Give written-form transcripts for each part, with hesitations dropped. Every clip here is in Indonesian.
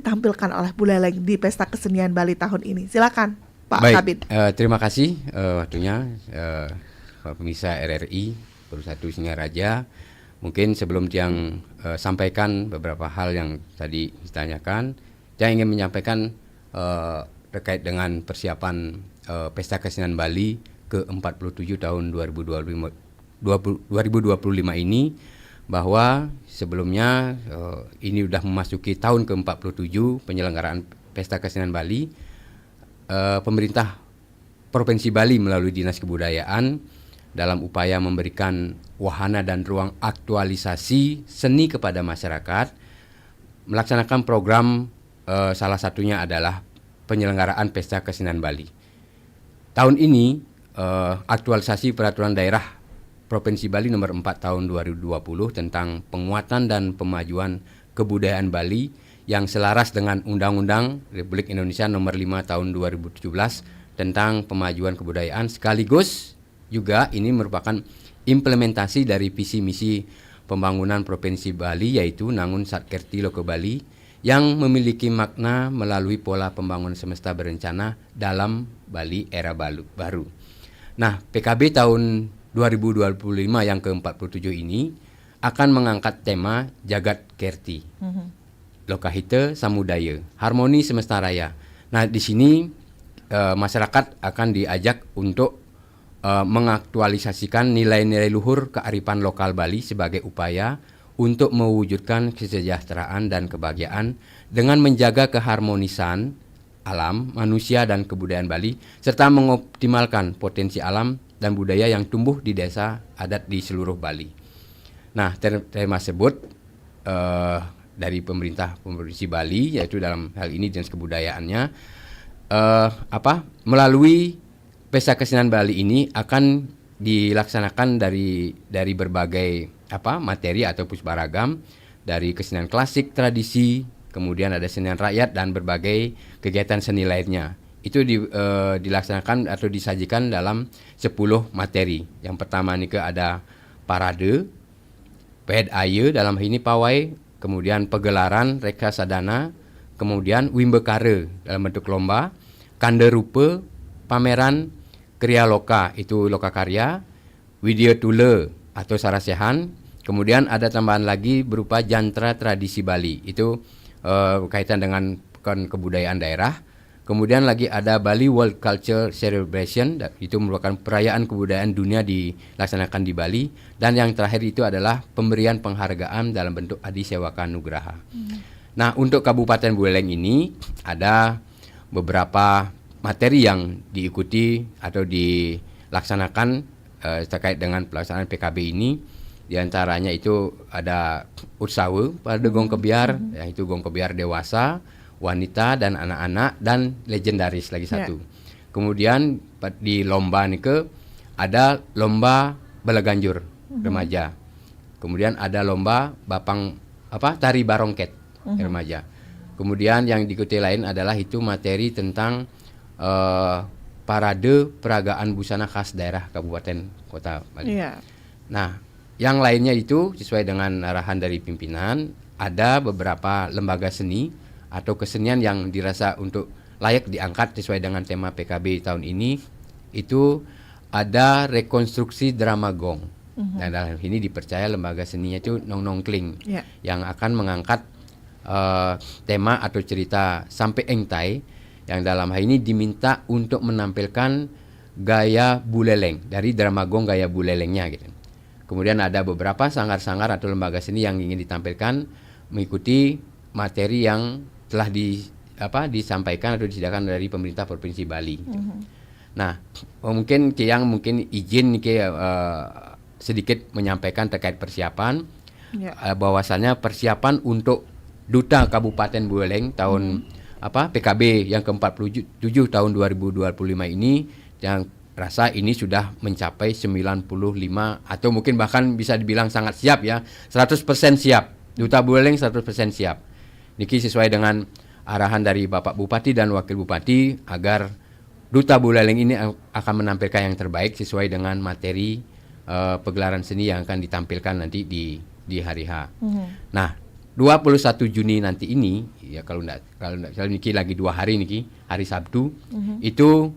ditampilkan oleh Buleleng di Pesta Kesenian Bali tahun ini? Silakan Pak Baik, Kabid. Terima kasih waktunya pemirsa RRI Perusahaan Singaraja. Mungkin sebelum Tiang sampaikan beberapa hal yang tadi ditanyakan, Tiang ingin menyampaikan terkait dengan persiapan Pesta Kesenian Bali ke-47 tahun 2025 ini, bahwa sebelumnya ini sudah memasuki tahun ke-47 penyelenggaraan Pesta Kesenian Bali. Pemerintah Provinsi Bali melalui Dinas Kebudayaan dalam upaya memberikan wahana dan ruang aktualisasi seni kepada masyarakat, melaksanakan program salah satunya adalah penyelenggaraan Pesta Kesenian Bali. Tahun ini aktualisasi Peraturan Daerah Provinsi Bali nomor 4 tahun 2020 tentang penguatan dan pemajuan kebudayaan Bali yang selaras dengan Undang-Undang Republik Indonesia nomor 5 tahun 2017 tentang pemajuan kebudayaan, sekaligus juga ini merupakan implementasi dari visi misi pembangunan Provinsi Bali, yaitu Nangun Satkerti Loko Bali, yang memiliki makna melalui pola pembangunan semesta berencana dalam Bali era baru. Nah, PKB tahun 2025 yang ke-47 ini akan mengangkat tema Jagat Kerti, Lokahita Samudaya, Harmoni Semesta Raya. Nah, di sini masyarakat akan diajak untuk mengaktualisasikan nilai-nilai luhur kearifan lokal Bali sebagai upaya untuk mewujudkan kesejahteraan dan kebahagiaan dengan menjaga keharmonisan alam, manusia, dan kebudayaan Bali, serta mengoptimalkan potensi alam dan budaya yang tumbuh di desa adat di seluruh Bali. Nah, tema tersebut dari pemerintah Provinsi Bali, yaitu dalam hal ini Dinas Kebudayaannya, melalui Pesta Kesenian Bali ini akan dilaksanakan dari berbagai materi atau pusparagam, dari kesenian klasik, tradisi, kemudian ada kesenian rakyat dan berbagai kegiatan seni lainnya. Itu dilaksanakan atau disajikan dalam 10 materi. Yang pertama ini ada parade, ped aye dalam ini pawai, kemudian pegelaran reka sadana, kemudian wimbekare dalam bentuk lomba, kanda rupa, pameran kriya loka itu loka karya, widya tula atau sarasehan, kemudian ada tambahan lagi berupa jantra tradisi Bali, itu berkaitan dengan kebudayaan daerah. Kemudian lagi ada Bali World Culture Celebration, itu merupakan perayaan kebudayaan dunia dilaksanakan di Bali. Dan yang terakhir itu adalah pemberian penghargaan dalam bentuk Adi Sewaka Nugraha. Nah, untuk Kabupaten Buleleng ini ada beberapa materi yang diikuti atau dilaksanakan terkait dengan pelaksanaan PKB ini. Di antaranya itu ada Utsawa pada Gong Kebiar, yaitu Gong Kebiar dewasa, wanita dan anak-anak, dan legendaris lagi satu. Kemudian di lomba nih ada lomba balaganjur remaja. Kemudian ada lomba tari barongket remaja. Kemudian yang diikuti lain adalah itu materi tentang parade peragaan busana khas daerah Kabupaten Kota Bali. Nah, yang lainnya itu sesuai dengan arahan dari pimpinan, ada beberapa lembaga seni atau kesenian yang dirasa untuk layak diangkat sesuai dengan tema PKB tahun ini. Itu ada rekonstruksi drama gong. Nah, dalam ini dipercaya lembaga seninya itu Nong Nong Kling yang akan mengangkat tema atau cerita Sampai Engtai, yang dalam hal ini diminta untuk menampilkan gaya Buleleng, dari drama gong gaya Bulelengnya gitu. Kemudian ada beberapa sanggar-sanggar atau lembaga seni yang ingin ditampilkan mengikuti materi yang telah disampaikan atau disediakan dari pemerintah Provinsi Bali. Nah, mungkin izin sedikit menyampaikan terkait persiapan. Bahwasannya persiapan untuk Duta Kabupaten Buleleng tahun PKB yang ke-47 tahun 2025 ini, yang rasa ini sudah mencapai 95 atau mungkin bahkan bisa dibilang sangat siap ya, 100% siap. Duta Buleleng 100% siap. Niki sesuai dengan arahan dari Bapak Bupati dan Wakil Bupati agar Duta Buleleng ini akan menampilkan yang terbaik sesuai dengan materi pegelaran seni yang akan ditampilkan nanti di hari H. Nah, 21 Juni nanti ini, ya kalau niki lagi 2 hari niki, hari Sabtu, itu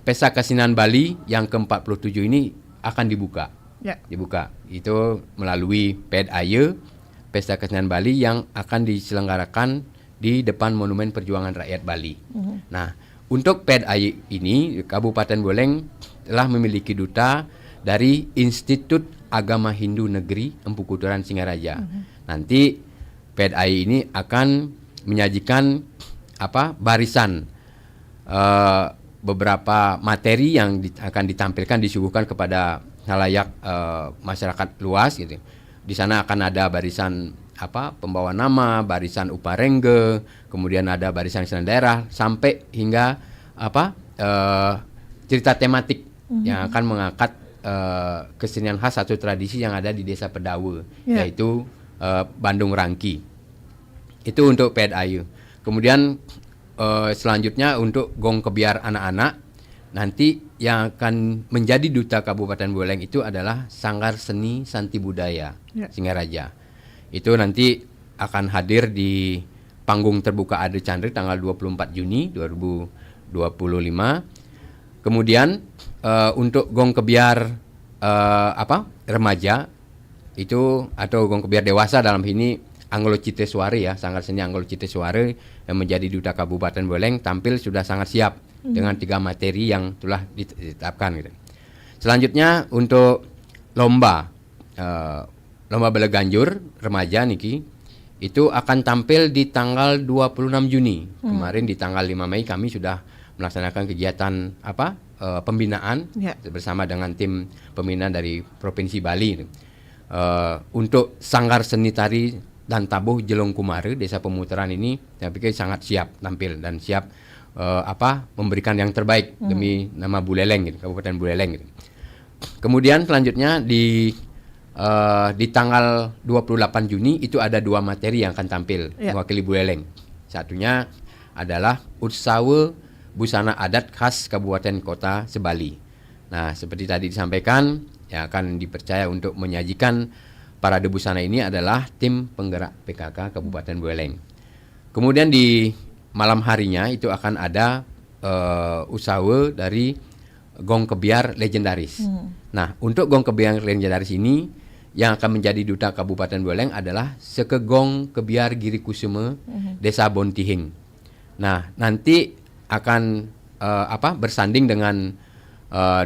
Pesta Kesenian Bali yang ke-47 ini akan dibuka. Ya. Dibuka. Itu melalui PEDAYE, Pesta Kesenian Bali yang akan diselenggarakan di depan Monumen Perjuangan Rakyat Bali. Nah, untuk PEDAYE ini Kabupaten Buleleng telah memiliki duta dari Institut Agama Hindu Negeri Empu Kuturan Singaraja. Nanti PEDAYE ini akan menyajikan barisan beberapa materi yang akan ditampilkan, disuguhkan kepada halayak masyarakat luas gitu. Di sana akan ada barisan pembawa nama, barisan uparengge, kemudian ada barisan kesenian daerah, sampai hingga cerita tematik yang akan mengangkat kesenian khas atau tradisi yang ada di Desa Pedawe, yaitu Bandung Rangki. Itu untuk PEDAYE. Kemudian selanjutnya untuk Gong Kebiar anak-anak, nanti yang akan menjadi duta Kabupaten Buleleng itu adalah Sanggar Seni Santi Budaya Singaraja. Itu nanti akan hadir di panggung terbuka Ade Chandri tanggal 24 Juni 2025. Kemudian untuk Gong Kebiar remaja itu, atau Gong Kebiar dewasa dalam ini, Anggolo Citesware ya, Sanggar Seni Anggolo Citesware yang menjadi duta Kabupaten Buleleng tampil sudah sangat siap dengan 3 materi yang telah ditetapkan gitu. Selanjutnya untuk lomba Beleganjur remaja niki itu akan tampil di tanggal 26 Juni. Kemarin di tanggal 5 Mei kami sudah melaksanakan kegiatan pembinaan bersama dengan tim pembinaan dari Provinsi Bali. Untuk Sanggar Seni Tari dan Tabuh Jelong Kumare Desa Pemutaran ini, saya pikir sangat siap tampil dan siap memberikan yang terbaik demi nama Buleleng gitu, Kabupaten Buleleng gitu. Kemudian selanjutnya di tanggal 28 Juni itu ada 2 materi yang akan tampil mewakili Buleleng. Satunya adalah Utsawe Busana Adat Khas Kabupaten Kota Sebali. Nah, seperti tadi disampaikan, yang akan dipercaya untuk menyajikan parade busana ini adalah tim penggerak PKK Kabupaten Buleleng. Kemudian di malam harinya itu akan ada usaha dari Gong Kebiar Legendaris. Nah, untuk Gong Kebiar Legendaris ini yang akan menjadi duta Kabupaten Buleleng adalah Sekegong Kebiar Giri Kusuma Desa Bontihing. Nah, nanti akan bersanding dengan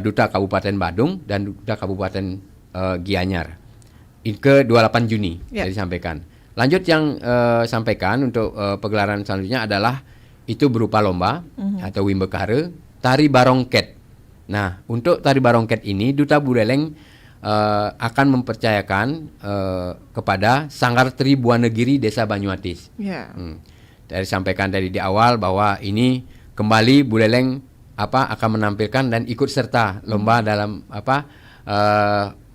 duta Kabupaten Badung dan duta Kabupaten Gianyar. Ke 28 Juni jadi disampaikan. Lanjut yang sampaikan untuk pegelaran selanjutnya adalah itu berupa lomba atau wimbekare tari barongket. Nah, untuk tari barongket ini duta Buleleng akan mempercayakan kepada Sanggar Tri Buanegiri Desa Banyuatis. Dari sampaikan tadi di awal bahwa ini kembali Buleleng akan menampilkan dan ikut serta lomba dalam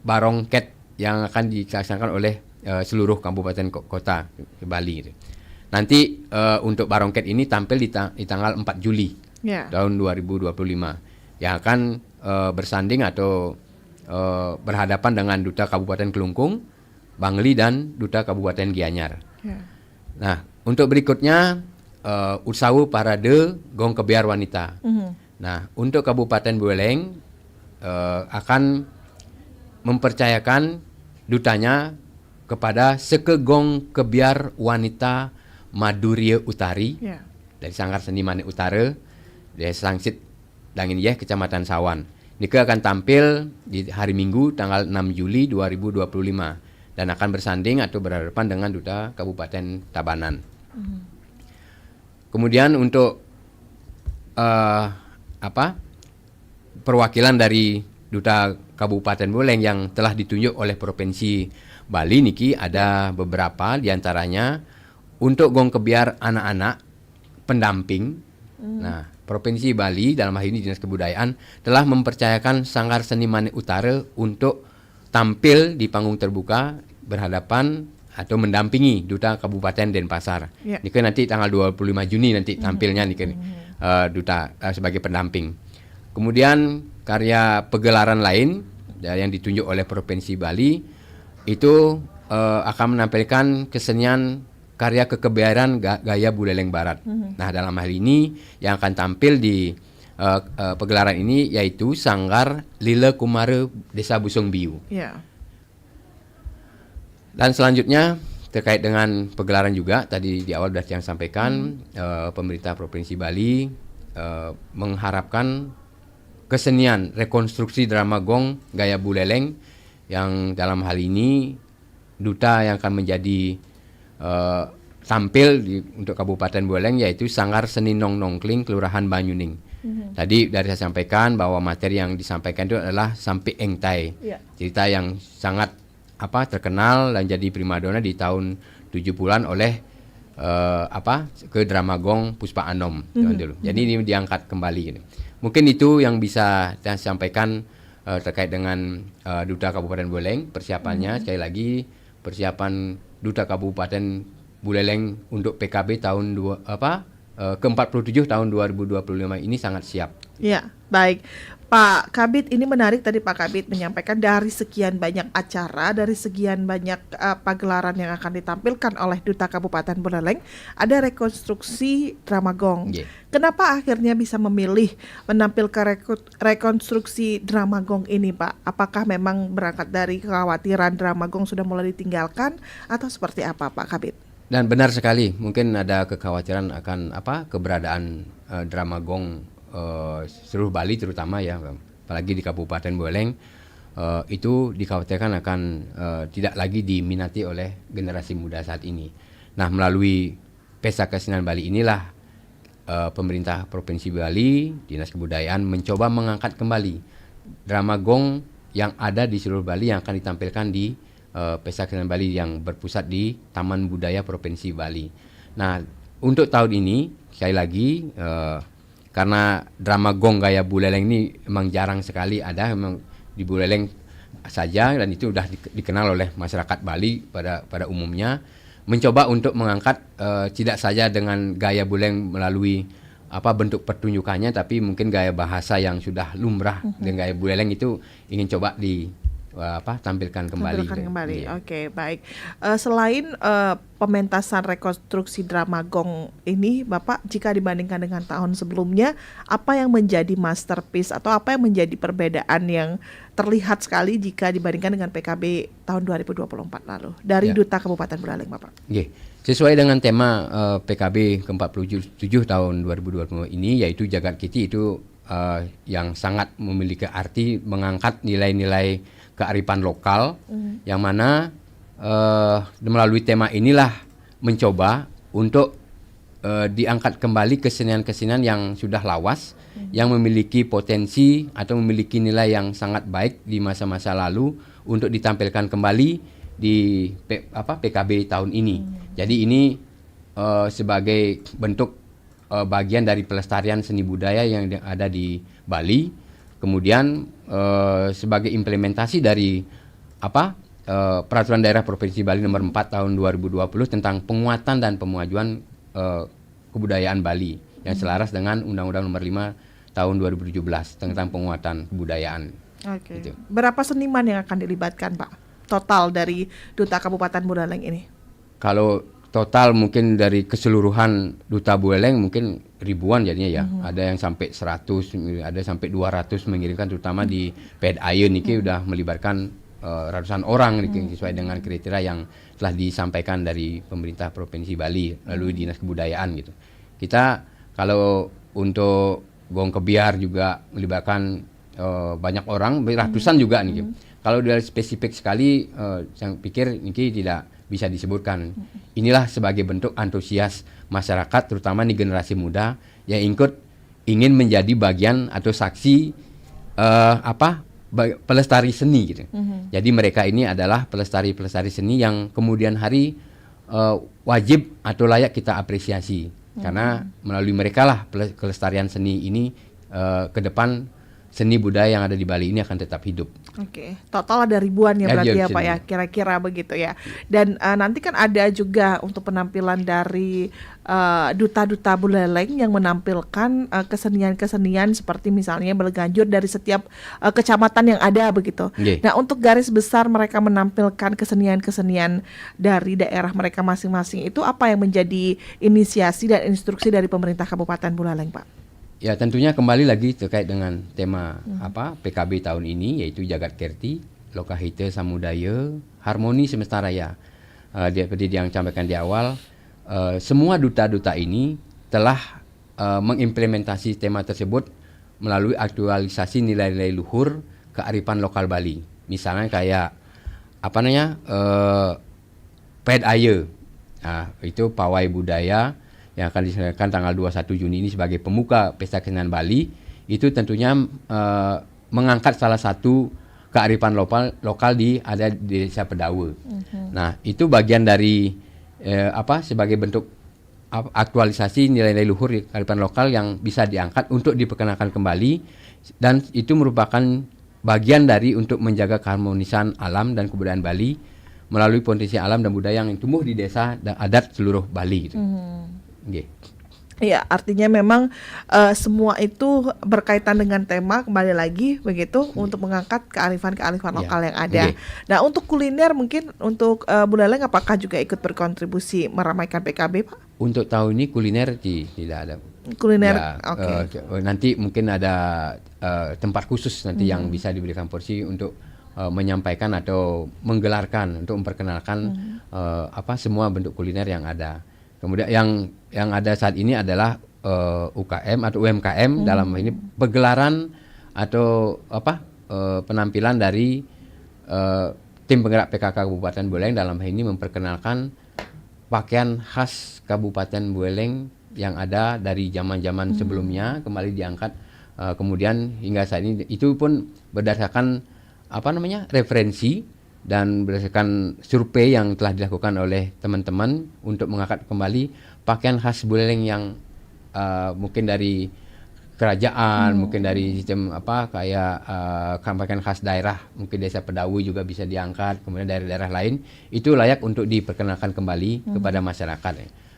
barongket yang akan dilaksanakan oleh seluruh kabupaten kota di Bali. Nanti untuk barongket ini tampil di tanggal 4 Juli tahun 2025 yang akan bersanding atau berhadapan dengan duta Kabupaten Kelungkung, Bangli dan duta Kabupaten Gianyar. Nah, untuk berikutnya Utsawu Parade Gong Kebiar Wanita. Nah, untuk Kabupaten Buleleng akan mempercayakan dutanya kepada Sekegong Kebiar Wanita Maduria Utari dari Sanggar Seni Mane Utara, Desa Sangsit Dangin Yeh, Kecamatan Sawan. Nike akan tampil di hari Minggu tanggal 6 Juli 2025 dan akan bersanding atau berhadapan dengan duta Kabupaten Tabanan. Kemudian untuk perwakilan dari duta Kabupaten Buleleng yang telah ditunjuk oleh Provinsi Bali niki ada beberapa, diantaranya untuk Gong Kebiar anak-anak pendamping. Nah, Provinsi Bali dalam hal ini Dinas Kebudayaan telah mempercayakan Sanggar Seni Mane Utara untuk tampil di panggung terbuka berhadapan atau mendampingi duta Kabupaten Denpasar. Niki nanti tanggal 25 Juni nanti tampilnya niki duta sebagai pendamping. Kemudian karya pegelaran lain yang ditunjuk oleh Provinsi Bali itu akan menampilkan kesenian karya kekebiaran gaya Buleleng Barat. Nah, dalam hal ini yang akan tampil di pegelaran ini yaitu Sanggar Lila Kumara Desa Busung Biu. Ya. Dan selanjutnya terkait dengan pegelaran juga tadi di awal sudah yang sampaikan pemerintah Provinsi Bali mengharapkan kesenian rekonstruksi drama gong gaya Buleleng yang dalam hal ini duta yang akan menjadi tampil untuk Kabupaten Buleleng yaitu Sanggar Seni Nong Nongkling Kelurahan Banyuning. Tadi dari saya sampaikan bahwa materi yang disampaikan itu adalah Sampi Engtai, cerita yang sangat terkenal dan jadi primadona di tahun 70-an oleh ke drama gong Puspa Anom dulu. Jadi ini diangkat kembali gitu. Mungkin itu yang bisa saya sampaikan terkait dengan Duta Kabupaten Buleleng persiapannya. Sekali lagi persiapan Duta Kabupaten Buleleng untuk PKB tahun ke-47 tahun 2025 ini sangat siap. Ya, baik. Pak Kabid, ini menarik tadi Pak Kabid menyampaikan dari sekian banyak acara, dari sekian banyak pagelaran yang akan ditampilkan oleh Duta Kabupaten Buleleng, ada rekonstruksi drama gong. Yeah. Kenapa akhirnya bisa memilih menampilkan rekonstruksi drama gong ini, Pak? Apakah memang berangkat dari kekhawatiran drama gong sudah mulai ditinggalkan atau seperti apa, Pak Kabid? Dan benar sekali, mungkin ada kekhawatiran akan keberadaan drama gong seluruh Bali terutama ya, apalagi di Kabupaten Buleleng itu dikhawatirkan akan tidak lagi diminati oleh generasi muda saat ini. Nah, melalui Pesta Kesenian Bali inilah pemerintah Provinsi Bali, Dinas Kebudayaan mencoba mengangkat kembali drama gong yang ada di seluruh Bali yang akan ditampilkan di Pesta Kesenian Bali yang berpusat di Taman Budaya Provinsi Bali. Nah, untuk tahun ini sekali lagi karena drama gong gaya Buleleng ini memang jarang sekali ada, memang di Buleleng saja, dan itu sudah dikenal oleh masyarakat Bali pada umumnya, mencoba untuk mengangkat tidak saja dengan gaya Buleleng melalui bentuk pertunjukannya, tapi mungkin gaya bahasa yang sudah lumrah dengan gaya Buleleng itu ingin coba tampilkan kembali. Yeah. Oke, baik. Selain pementasan rekonstruksi drama gong ini, Bapak, jika dibandingkan dengan tahun sebelumnya, apa yang menjadi masterpiece atau apa yang menjadi perbedaan yang terlihat sekali jika dibandingkan dengan PKB tahun 2024 lalu dari Duta Kabupaten Buleleng, Bapak? Yeah. Sesuai dengan tema PKB ke-47 tahun 2020 ini, yaitu Jagat Kiti, itu yang sangat memiliki arti mengangkat nilai-nilai kearifan lokal, yang mana melalui tema inilah mencoba untuk diangkat kembali kesenian-kesenian yang sudah lawas, yang memiliki potensi atau memiliki nilai yang sangat baik di masa-masa lalu untuk ditampilkan kembali di PKB tahun ini. Jadi ini sebagai bentuk bagian dari pelestarian seni budaya yang ada di Bali. Kemudian sebagai implementasi dari Peraturan Daerah Provinsi Bali Nomor 4 Tahun 2020 tentang penguatan dan pemajuan kebudayaan Bali yang selaras dengan Undang-Undang Nomor 5 Tahun 2017 tentang penguatan kebudayaan. Oke. Gitu. Berapa seniman yang akan dilibatkan, Pak? Total dari Duta Kabupaten Buleleng ini? Kalau total mungkin dari keseluruhan Duta Buleleng mungkin ribuan jadinya ya. Ada yang sampai 100, ada sampai 200 mengirimkan, terutama di PED Ayun ini udah melibatkan ratusan orang sesuai dengan kriteria yang telah disampaikan dari pemerintah Provinsi Bali lalu Dinas Kebudayaan gitu. Kita kalau untuk gong kebiar juga melibatkan banyak orang, ratusan juga nih. Kalau dari spesifik sekali saya pikir ini tidak bisa disebutkan. Inilah sebagai bentuk antusias masyarakat, terutama di generasi muda yang ingin menjadi bagian atau saksi pelestari seni gitu. Jadi mereka ini adalah pelestari seni yang kemudian hari wajib atau layak kita apresiasi, karena melalui mereka lah pelestarian seni ini ke depan seni budaya yang ada di Bali ini akan tetap hidup. Oke, total ada ribuan ya Ya, berarti iya, ya Pak ya, bisa. kira-kira begitu ya. Dan nanti kan ada juga untuk penampilan dari duta-duta Buleleng yang menampilkan kesenian-kesenian seperti misalnya berganjur dari setiap kecamatan yang ada begitu. Nggih. Nah, untuk garis besar mereka menampilkan kesenian-kesenian dari daerah mereka masing-masing itu apa yang menjadi inisiasi dan instruksi dari pemerintah Kabupaten Buleleng, Pak? Ya tentunya kembali lagi terkait dengan tema PKB tahun ini, yaitu Jagat Kerti, Lokahita Samudaya, Harmoni Semesta Raya. Seperti yang disampaikan di awal, semua duta-duta ini telah mengimplementasi tema tersebut melalui aktualisasi nilai-nilai luhur kearifan lokal Bali. Misalnya kayak Ped Aye, itu pawai budaya yang akan diselenggarakan tanggal 21 Juni ini sebagai pemuka Pesta Kesenian Bali. Itu tentunya mengangkat salah satu kearifan lokal ada di Desa Pedawe. Nah, itu bagian dari sebagai bentuk aktualisasi nilai-nilai luhur kearifan lokal yang bisa diangkat untuk diperkenalkan kembali, dan itu merupakan bagian dari untuk menjaga keharmonisan alam dan kebudayaan Bali melalui potensi alam dan budaya yang tumbuh di desa dan adat seluruh Bali gitu. Okay. Ya, artinya memang semua itu berkaitan dengan tema kembali lagi begitu untuk mengangkat kearifan-kearifan lokal yang ada. Nah, untuk kuliner mungkin untuk Buleleng apakah juga ikut berkontribusi meramaikan PKB, Pak? Untuk tahun ini kuliner tidak ada. Kuliner, nanti mungkin ada tempat khusus nanti yang bisa diberikan porsi untuk menyampaikan atau menggelarkan untuk memperkenalkan semua bentuk kuliner yang ada. Kemudian yang ada saat ini adalah UKM atau UMKM dalam ini pegelaran atau penampilan dari tim penggerak PKK Kabupaten Buleleng dalam hal ini memperkenalkan pakaian khas Kabupaten Buleleng yang ada dari zaman-zaman sebelumnya kembali diangkat, kemudian hingga saat ini itu pun berdasarkan referensi dan berdasarkan survei yang telah dilakukan oleh teman-teman untuk mengangkat kembali pakaian khas Buleleng yang mungkin dari kerajaan, mungkin dari sistem pakaian khas daerah, mungkin Desa Pedawe juga bisa diangkat, kemudian dari daerah lain itu layak untuk diperkenalkan kembali kepada masyarakat.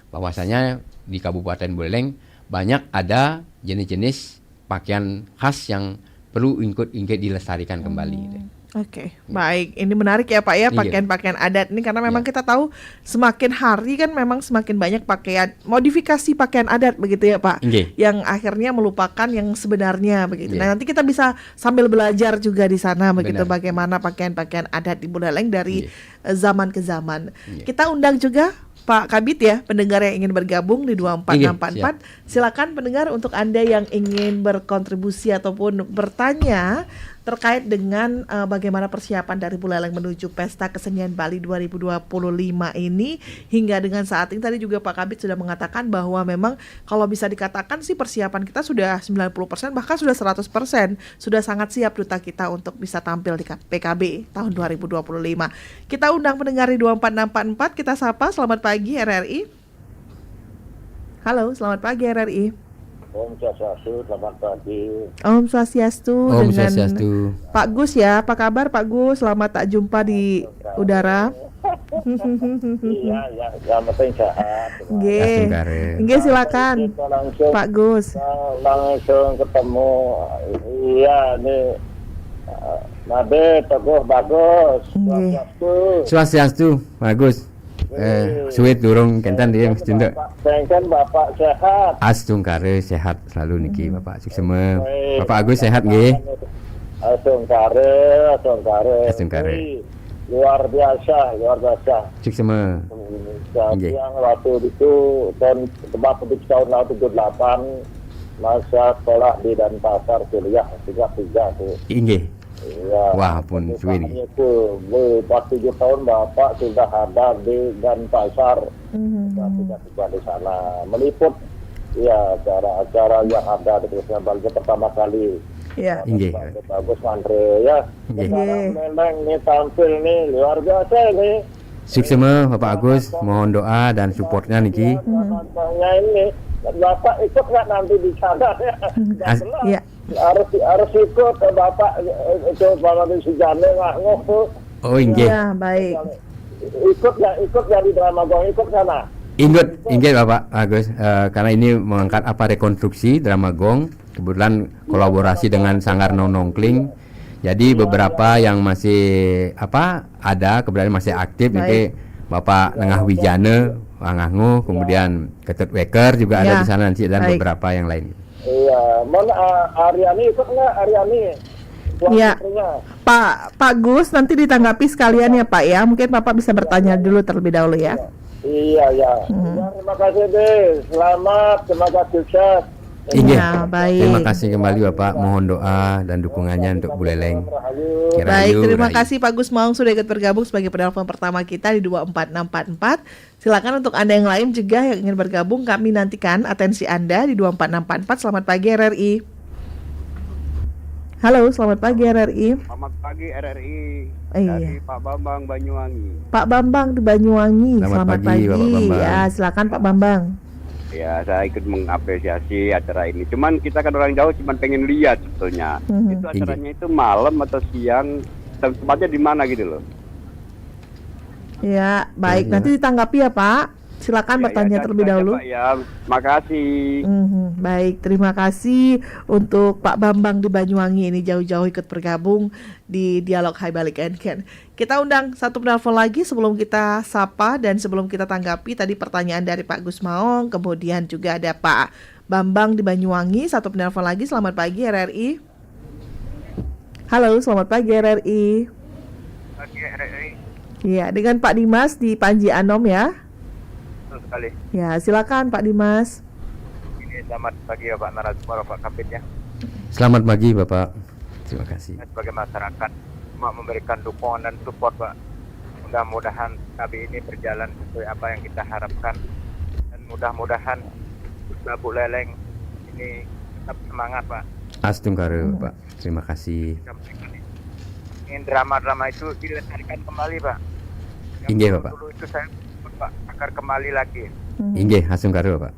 Bahwasanya di Kabupaten Buleleng banyak ada jenis-jenis pakaian khas yang perlu ikut dilestarikan kembali. Oke, baik. Ini menarik ya Pak ya, pakaian-pakaian adat ini karena memang kita tahu semakin hari kan memang semakin banyak modifikasi pakaian adat begitu ya Pak, yang akhirnya melupakan yang sebenarnya begitu. Nah, nanti kita bisa sambil belajar juga di sana begitu bagaimana pakaian-pakaian adat di Buleleng dari zaman ke zaman. Kita undang juga Pak Kabid ya, pendengar yang ingin bergabung di 24644. Silakan pendengar, untuk Anda yang ingin berkontribusi ataupun bertanya terkait dengan bagaimana persiapan dari Buleleng menuju Pesta Kesenian Bali 2025 ini. Hingga dengan saat ini tadi juga Pak Kabid sudah mengatakan bahwa memang kalau bisa dikatakan sih persiapan kita sudah 90%, bahkan sudah 100%. Sudah sangat siap duta kita untuk bisa tampil di PKB tahun 2025. Kita undang pendengar di 24644, kita sapa. Selamat pagi RRI. Halo, selamat pagi RRI. Om Swastiastu, selamat pagi. Om Swastiastu. Om dengan Swastiastu. Pak Gus ya, apa kabar Pak Gus? Selamat tak jumpa di udara. Iya, yang penting sehat. Nggih, silakan Pak Gus. Langsung ketemu. Iya, nih Nade Teguh bagus. Swastiastu, bagus. Suwit durung kentan dia mesti nduk. Bapak sehat. Astungkare sehat selalu niki Bapak Suksema. Bapak Agus sehat nggih? Astungkare. Luar biasa. Suksema. Yang waktu itu tahun 78 masa sekolah di Denpasar kuliah 3 tuh. Nggih. Iya. Wah, pun suwi niki. Itu 47 tahun Bapak sudah ada di Denpasar. Sudah di sana meliput acara-acara yang ada di Kesenian Bali pertama kali. Iya. Bagus Andre ya. Sekarang memang ini tampil nih luar biasa nih. Suksema Bapak Agus, mohon doa dan supportnya niki. Ini Bapak ikut nggak nanti di sana ya? harus ikut Bapak itu para si Jane ngoh tuh. Oh, inggih. Ya, baik. Ikut dari Dramagong, ikut sana. Ingat Bapak Agus, karena ini mengangkat rekonstruksi Dramagong, kebetulan kolaborasi dengan Sanggar Nonongkling. Jadi beberapa yang masih ada kebetulan masih aktif nanti Bapak Nengah Wijana, Wangangu, kemudian Ketut Weker juga ada di sana nanti dan beberapa yang lain. Iya, Aryani ikut nggak Aryani? Ya, Pak Gus nanti ditanggapi sekalian ya Pak ya. Mungkin Bapak bisa bertanya dulu terlebih dahulu ya. Iya ya. Terima kasih deh. Selamat, terima kasih sukses. Iya, baik. Terima kasih kembali Bapak. Mohon doa dan dukungannya untuk Buleleng. Baik, terima kasih Pak Gus Maung sudah ikut bergabung sebagai penelpon pertama kita di 24644. Silakan untuk Anda yang lain juga yang ingin bergabung, kami nantikan atensi Anda di 24644. Selamat pagi RRI. Halo, selamat pagi RRI. Selamat pagi RRI. Dari Pak Bambang Banyuwangi. Pak Bambang di Banyuwangi. Selamat pagi. Bapak Bambang. Ya, silakan Pak Bambang. Ya, saya ikut mengapresiasi acara ini. Cuman kita kan orang jauh cuman pengen lihat sebetulnya. Itu acaranya itu malam atau siang, tempatnya di mana gitu loh. Ya, baik. Nanti ditanggapi ya Pak. Silakan bertanya terlebih dahulu. Pak, ya, makasih. Baik, terima kasih untuk Pak Bambang di Banyuwangi ini jauh-jauh ikut bergabung di Dialog Hai Balik Ken. Kita undang satu penelpon lagi sebelum kita sapa dan sebelum kita tanggapi tadi pertanyaan dari Pak Gus Maung, kemudian juga ada Pak Bambang di Banyuwangi. Satu penelpon lagi. Selamat pagi RRI. Halo, selamat pagi RRI. Pagi RRI. Iya, dengan Pak Dimas di Panji Anom ya. Sekali. Ya, silakan Pak Dimas. Ini selamat pagi Bapak narasumber, Bapak Kapit ya. Selamat pagi Bapak. Terima kasih. Sebagai masyarakat cuma memberikan dukungan dan support Pak. Mudah-mudahan kami ini berjalan sesuai apa yang kita harapkan dan mudah-mudahan Bu Leleng ini tetap semangat Pak. Astungkare Bapak. Terima kasih. Ingin drama-drama itu dilestarikan kembali Pak. Inggih Bapak. Dulu itu saya Pak agar kembali lagi. Inggih, Astungkare Bapak.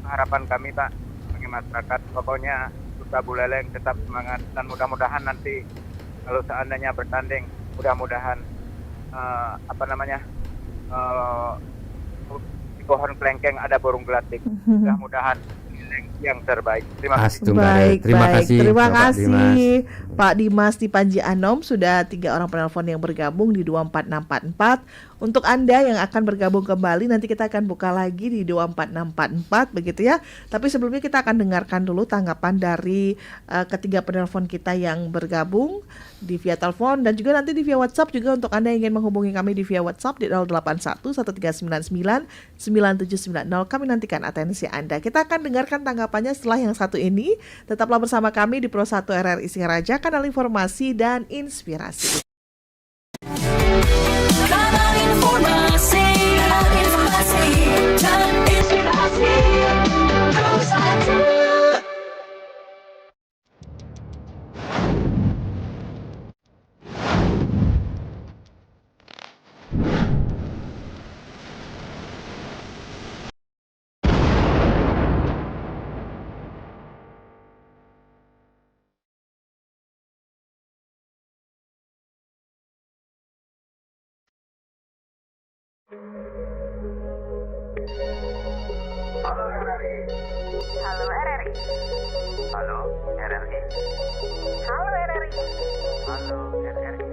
Harapan kami Pak sebagai masyarakat pokoknya Duta Buleleng tetap semangat dan mudah-mudahan nanti kalau seandainya bertanding mudah-mudahan di pohon kelengkeng ada burung gelatik. Mudah-mudahan yang terbaik. Terima kasih. Baik, terima kasih. Terima Bapak kasih Dimas. Pak Dimas di Panji Anom. Sudah 3 orang penelpon yang bergabung di 24644. Untuk Anda yang akan bergabung kembali, nanti kita akan buka lagi di 24644 begitu ya. Tapi sebelumnya kita akan dengarkan dulu tanggapan dari ketiga penelpon kita yang bergabung di via telepon dan juga nanti di via WhatsApp juga untuk Anda yang ingin menghubungi kami di via WhatsApp di 081 1399 9790. Kami nantikan atensi Anda. Kita akan dengarkan tanggapannya setelah yang satu ini. Tetaplah bersama kami di Pro 1 RRI Singaraja, kanal informasi dan inspirasi. Kanal informasi dan inspirasi Pro 1. Halo RRI. Halo RRI. Halo RRI. Halo RRI. Halo RRI.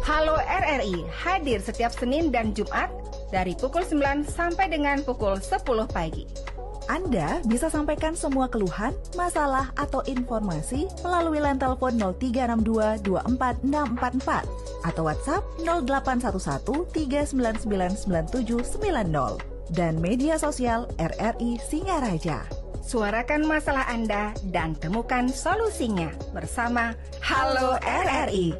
Halo RRI hadir setiap Senin dan Jumat dari pukul 9 sampai dengan pukul 10 pagi. Anda bisa sampaikan semua keluhan, masalah, atau informasi melalui line telepon 0362 24644 atau WhatsApp 0811 399 9790 dan media sosial RRI Singaraja. Suarakan masalah Anda dan temukan solusinya bersama Halo RRI.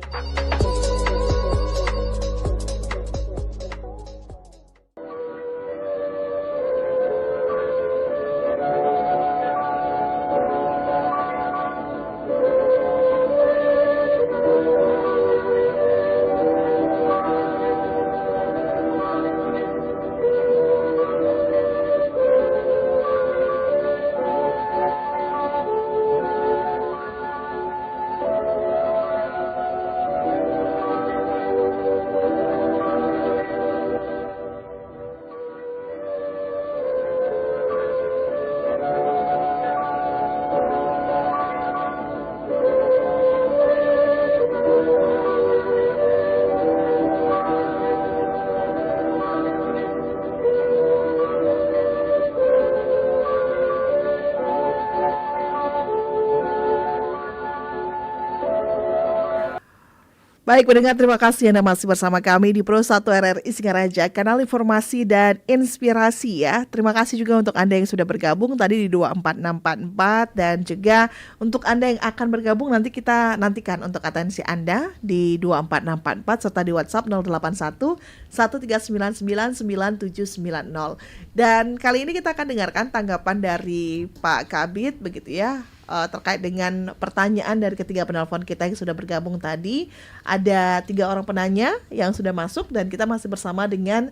Baik, pendengar, terima kasih Anda masih bersama kami di Pro 1 RRI Singaraja, kanal informasi dan inspirasi ya. Terima kasih juga untuk Anda yang sudah bergabung tadi di 24644 dan juga untuk Anda yang akan bergabung nanti kita nantikan untuk atensi Anda di 24644 serta di WhatsApp 081 1399 9790. Dan kali ini kita akan dengarkan tanggapan dari Pak Kabid begitu ya. Terkait dengan pertanyaan dari ketiga penelpon kita yang sudah bergabung tadi. Ada 3 orang penanya yang sudah masuk dan kita masih bersama dengan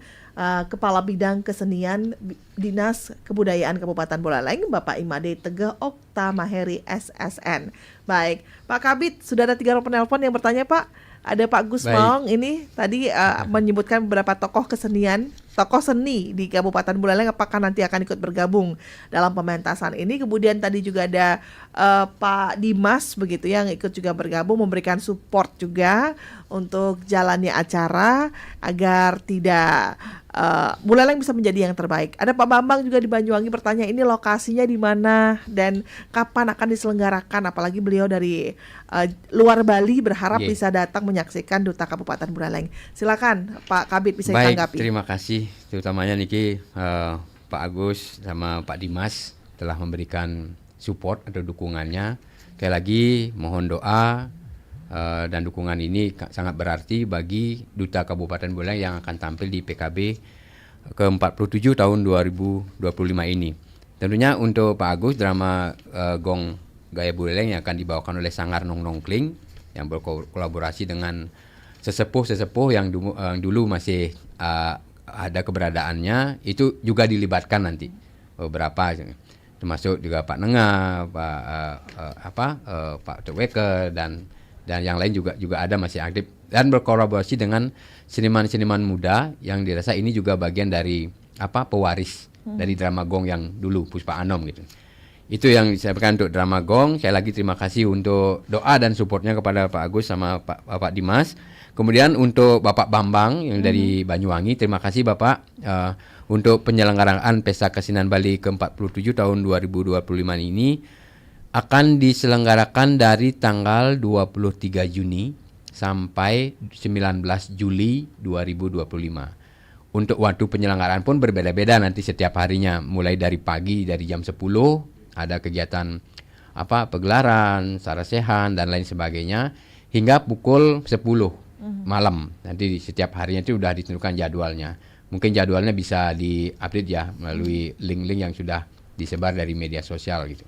Kepala Bidang Kesenian Dinas Kebudayaan Kabupaten Buleleng, Bapak Imade Teguh Okta Maheri SSN. Baik, Pak Kabid, sudah ada 3 orang penelpon yang bertanya, Pak. Ada Pak Gus Maung ini tadi menyebutkan beberapa tokoh seni di Kabupaten Buleleng apakah nanti akan ikut bergabung dalam pementasan ini. Kemudian tadi juga ada Pak Dimas begitu yang ikut juga bergabung memberikan support juga untuk jalannya acara agar tidak Buleleng bisa menjadi yang terbaik. Ada Pak Bambang juga di Banyuwangi bertanya ini lokasinya di mana dan kapan akan diselenggarakan, apalagi beliau dari luar Bali berharap bisa datang menyaksikan Duta Kabupaten Buleleng. Silakan Pak Kabid bisa ditanggapi. Baik, terima kasih terutamanya Niki Pak Agus sama Pak Dimas telah memberikan support atau dukungannya. Sekali lagi mohon doa dan dukungan ini sangat berarti bagi Duta Kabupaten Buleleng yang akan tampil di PKB ke-47 tahun 2025 ini. Tentunya untuk Pak Agus, drama Gong Gaya Buleleng yang akan dibawakan oleh Sanggar Nong Nongkling yang berkolaborasi dengan sesepuh-sesepuh yang dulu masih ada keberadaannya, itu juga dilibatkan nanti beberapa, termasuk juga Pak Nengah, Pak Teweke dan yang lain juga ada masih aktif dan berkolaborasi dengan seniman-seniman muda yang dirasa ini juga bagian dari pewaris dari drama Gong yang dulu Puspa Anom gitu. Itu yang disampaikan untuk drama Gong. Saya lagi terima kasih untuk doa dan supportnya kepada Pak Agus sama Pak Dimas. Kemudian untuk Bapak Bambang yang dari Banyuwangi, terima kasih Bapak untuk penyelenggaraan Pesta Kesenian Bali ke-47 tahun 2025 ini. Akan diselenggarakan dari tanggal 23 Juni sampai 19 Juli 2025. Untuk waktu penyelenggaraan pun berbeda-beda nanti setiap harinya, mulai dari pagi dari jam 10 ada kegiatan pegelaran, sarasehan dan lain sebagainya hingga pukul 10 malam. Nanti setiap harinya itu sudah ditentukan jadwalnya. Mungkin jadwalnya bisa di-update ya melalui link-link yang sudah disebar dari media sosial gitu.